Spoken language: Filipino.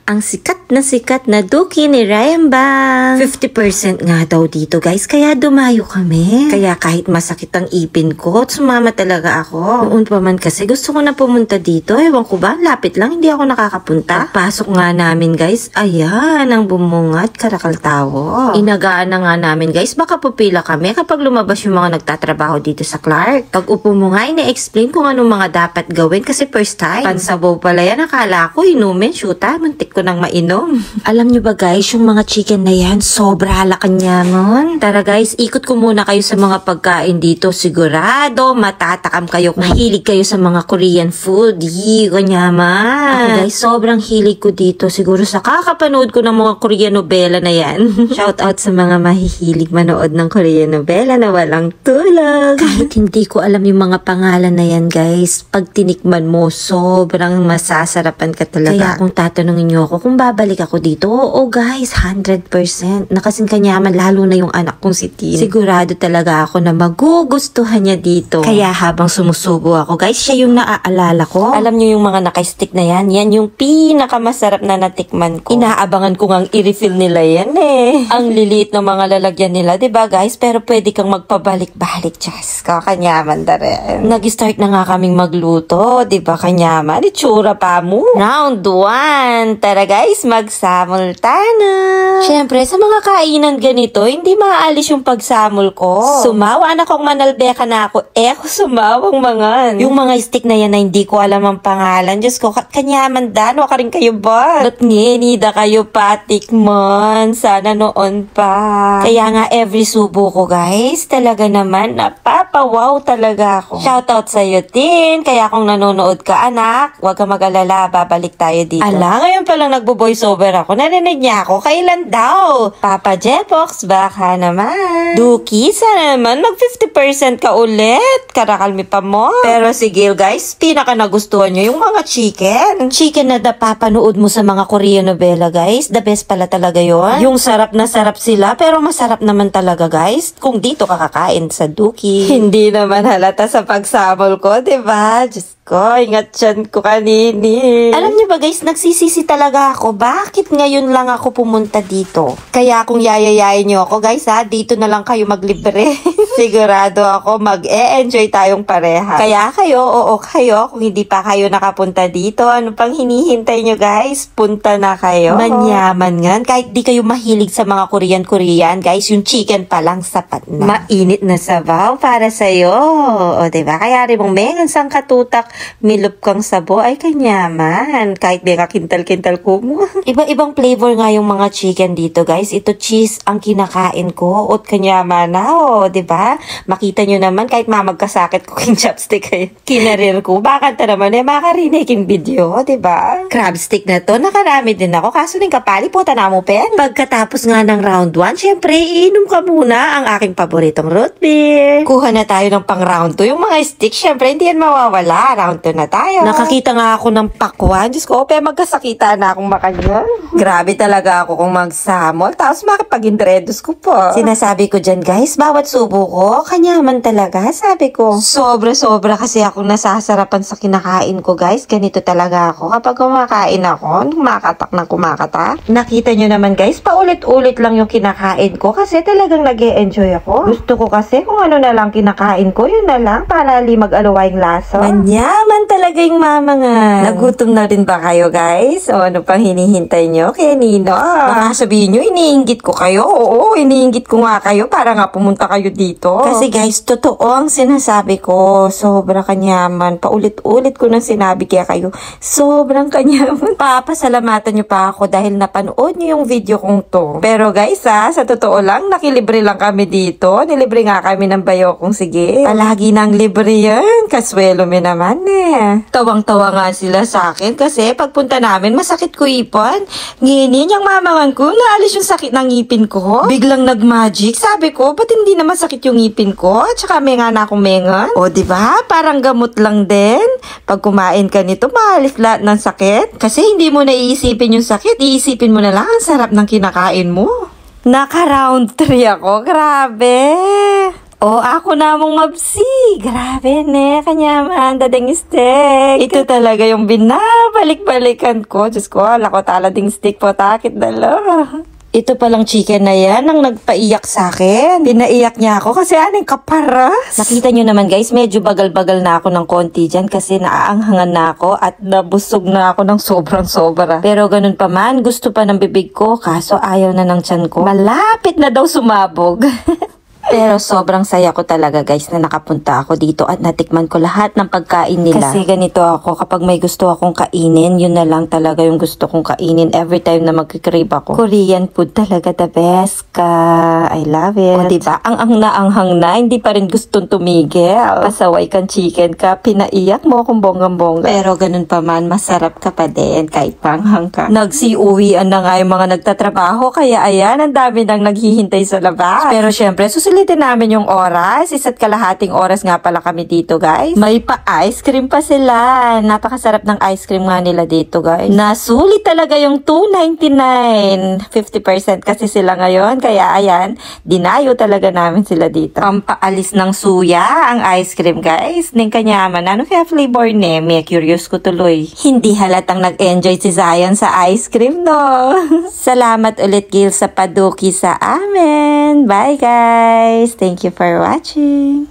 ang sikat na Duki ni Ryan Bang. 50% nga daw dito guys, kaya dumayo kami. Kaya kahit masakit ang ipin ko, sumama talaga ako. Noon pa man kasi gusto ko na pumunta dito, ewan ko ba, lapit lang, hindi ako nakakapunta. Pagpasok nga namin guys, ayan, ang bumungat, Karakaltawo. Inagaan na nga namin guys, baka pupila kami kapag lumabas yung mga nagtatrabaho dito sa Clark. Pag upo mo nga, ina-explain kung anong mga dapat gawin kasi first time. Pansabaw pala yan, akala ko inumin, shoota, muntik ko nang mainom. Alam nyo ba guys, yung mga chicken na yan, sobra halakan yaman. Tara guys, ikot ko muna kayo sa mga pagkain dito. Sigurado, matatakam kayo kung mahilig kayo sa mga Korean food. Kanyaman. Ako guys, sobrang hilig ko dito. Siguro sa kakapanood ko ng mga Korean novela na yan. Shout out sa mga mahihilig manood ng Korean novela na walang tulog. Kahit hindi ko alam yung mga pangalan na yan guys, pag tinikman mo, sobrang masasarapan ka talaga. Kaya kung tatanungin nyo ako kung babalik ako dito, oo guys, 100%. Nakasing kanyaman, lalo na yung anak kong si Tin. Sigurado talaga ako na magugustuhan niya dito. Kaya habang sumusubo ako guys, siya yung naaalala ko. Alam nyo yung mga naka-stick na yan, yan yung pinakamasarap na natikman ko. Inaabangan ko ngang i-refill nila yan eh. Ang liliit ng mga lalagyan nila, diba guys? Pero pwede kang magpabalik-balik, Diyos ko, kanyaman da rin. Nag-start na nga kaming magluto, diba kanyaman? Itsura pa mo. Round 1. Tara guys, magsamultana. Siyempre, sa mga kainan ganito, hindi maaalis yung pagsamol ko. Sumawa na kong manalbeka na ako. Ako sumawang mga. Yung mga stick na yan na hindi ko alam ang pangalan. Diyos ko, kanyaman dano ka rin kayo ba? Ba't nida kayo patikman? Sana noon pa. Kaya nga, every subo ko guys, talaga naman, napapawaw talaga ako. Shoutout sa'yo din. Kaya kung nanonood ka anak, huwag ka mag-alala, babalik tayo dito. Ala, ngayon palang nagbo-voice over ako. Narinig niya ako, kailan daw? Papa Jepox, baka naman. Duki, sana naman mag 50% ka ulit. Karakalmi pa mo. Pero sige guys, pinaka nagustuhan nyo yung mga chicken. Chicken na napapanood mo sa mga Korean novela guys. The best pala talaga yon. Yung sarap na sarap sila, pero masarap naman talaga guys. Kung dito kakakain sa Duki. Hindi naman halata sa pagsamol ko, diba? Just ko, ingat siyan ko kanini. Alam niyo ba guys, nagsisisi talaga ako. Bakit ngayon lang ako pumunta dito? Kaya kung yayayain niyo ako guys ha, dito na lang kayo maglibre. Sigurado ako mag-e-enjoy tayong pareha. Kaya kayo, oo kayo, kung hindi pa kayo nakapunta dito, ano pang hinihintay niyo guys? Punta na kayo. Manyaman nga. Kahit di kayo mahilig sa mga Korean guys, yung chicken pa lang sapat na. Mainit na sabaw para sa'yo. O diba? Kaya rin mong mengan sang katutak, milup kang sabo, ay kanyaman. Kahit di ka kintal-kintal ko mo. Iba-ibang flavor nga yung mga chicken dito guys. Ito cheese ang kinakain ko. Ot kanyaman na o, diba? Makita nyo naman kahit mamagkasakit ko king chopstick kayo. Kinarir ko. Bakanta naman eh, makarinig yung video, diba? Crab stick na to, nakarami din ako. Kaso din kapali po, tana mo pen. Pagkatapos nga ng round 1, syempre, iinom ka muna ang aking paboritong root beer. Kuha na tayo ng pang round 2. Yung mga stick, syempre, hindi yan mawawala. Round 2 na tayo. Nakakita nga ako ng pakwan. Diyos ko, magkasakita na akong makanya. Grabe talaga ako kung magsamol. Tapos makipag-indredos ko po. Sinasabi ko dyan guys, bawat subo ko, kanyaman talaga, sabi ko. Sobra-sobra kasi ako nasasarapan sa kinakain ko guys. Ganito talaga ako. Kapag kumakain ako, kumakatak. Nakita nyo naman guys, paulit-ulit lang yung kinakain ko kasi talagang nag-e-enjoy ako. Gusto ko kasi kung ano na lang kinakain ko, yun na lang para li mag-alaway yung lasa. Manyaman talaga yung mama nga. Nagutom na rin ba kayo guys? O ano pang hinihintay nyo? Kaya Nino, baka sabihin nyo, iniinggit ko kayo. Oo, iniinggit ko nga kayo para nga pumunta kayo dito. Kasi guys, totoo ang sinasabi ko. Sobra kanyaman. Paulit-ulit ko nang sinabi kaya kayo. Sobrang kanyaman. Papasalamatan nyo pa ako dahil napanood nyo yung video kong to. Pero guys sa totoo lang, nakilibre lang kami dito. Nilibre nga kami ng bayo kong sige. Palagi nang libre yan. Kaswelo mi naman eh. Tawang-tawa nga sila sa akin kasi pagpunta namin, masakit ko ipon. Nginin yung mamangan ko, naalis yung sakit ng ngipin ko. Biglang nag-magic. Sabi ko, ba't hindi na masakit yung ngipin ko? Tsaka menga na akong mengan. O diba? Parang gamot lang din. Pag kumain ka nito, maalis lahat ng sakit. Kasi hindi mo na iisipin yung sakit. Iisipin mo na lang ang sarap ng kinakain mo. Naka-round 3 ako. Grabe. Oh, ako na mong mabsi. Grabe, ne. Kanyaman, dadeng steak. Ito talaga yung binabalik-balikan ko. Diyos ko, lako tala ding steak po, takit dalo. Ito palang chicken na yan ang nagpaiyak sa akin. Pinaiyak niya ako kasi anong kaparas. Nakita nyo naman guys, medyo bagal-bagal na ako ng konti dyan kasi naaanghangan na ako at nabusog na ako ng sobrang-sobra. Pero ganun pa man, gusto pa ng bibig ko kaso ayaw na ng tiyan ko. Malapit na daw sumabog. Pero sobrang saya ko talaga guys na nakapunta ako dito at natikman ko lahat ng pagkain nila. Kasi ganito ako, kapag may gusto akong kainin, yun na lang talaga yung gusto kong kainin every time na magkikrave ako. Korean food talaga the best ka. I love it. O diba, ang-anghang na, hindi pa rin gustong tumigil. Pasaway kang chicken ka, pinaiyak mo akong bonggang-bongga. Pero ganun pa man, masarap ka pa din kahit panghang ka. Nagsiuwian na nga yung mga nagtatrabaho, kaya ayan, ang dami nang naghihintay sa labas. Pero syempre, susulitin namin yung oras. 1.5 oras nga pala kami dito, guys. May pa-ice cream pa sila. Napakasarap ng ice cream nga nila dito, guys. Nasulit talaga yung $2.99. 50% kasi sila ngayon. Kaya, ayan, dinayo talaga namin sila dito. Pampaalis ng suya ang ice cream, guys. Ning kanyaman. Ano kaya flavor ni? May curious ko tuloy. Hindi halatang nag-enjoy si Zion sa ice cream, no? Salamat ulit, Gil, sa paduki sa amin. Bye, guys. Thank you for watching.